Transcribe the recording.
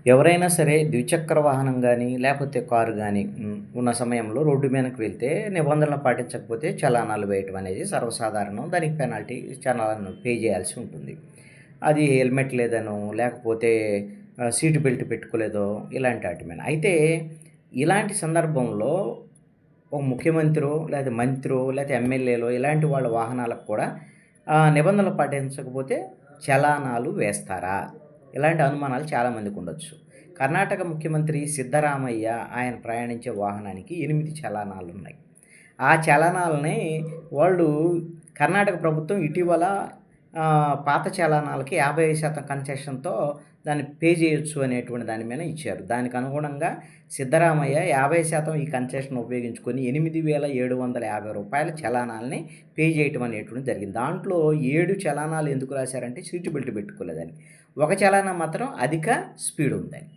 ఎవరైనా సరే ద్విచక్ర వాహనం గానీ, లేపోతే కారు గానీ ఉన్న సమయంలో రోడ్డు మీదకి వెళ్తే నిబంధనలు పాటించకపోతే చలానాలు వేయటం అనేది సర్వసాధారణం. దానికి పెనాల్టీ చలాన్ పే చేయాల్సి ఉంటుంది. అది హెల్మెట్ లేదనో, లేకపోతే సీట్ బెల్ట్ పెట్టుకోలేదో ఇలాంటి ఆటి మీద. అయితే ఇలాంటి సందర్భంలో ఓ ముఖ్యమంత్రో, లేదా మంత్రో, లేతే ఎమ్మెల్యేలో ఇలాంటి వాళ్ళ వాహనాలకు కూడా నిబంధనలు పాటించకపోతే చలానాలు వేస్తారా? ఇలాంటి అనుమానాలు చాలామందికుండొచ్చు. కర్ణాటక ముఖ్యమంత్రి సిద్ధరామయ్య ఆయన ప్రయాణించే వాహనానికి 8 చలానాలున్నాయి. ఆ చలానాలని వాళ్ళు కర్ణాటక ప్రభుత్వం ఇటీవల పాత చలానాలకి 50% కన్సెషన్‌తో దాన్ని పే చేయొచ్చు అనేటువంటి దాని మీద ఇచ్చారు. దానికి అనుగుణంగా సిద్ధరామయ్య 50% ఈ కన్సెషన్ ఉపయోగించుకొని రూ. 8,750 చలానాల్ని పే చేయటం అనేటువంటిది జరిగింది. దాంట్లో 7 చలానాలు ఎందుకు రాశారంటే సీట్ బెల్ట్ పెట్టుకోలేదని. ఒక చలానా మాత్రం అధిక స్పీడ్ ఉందని.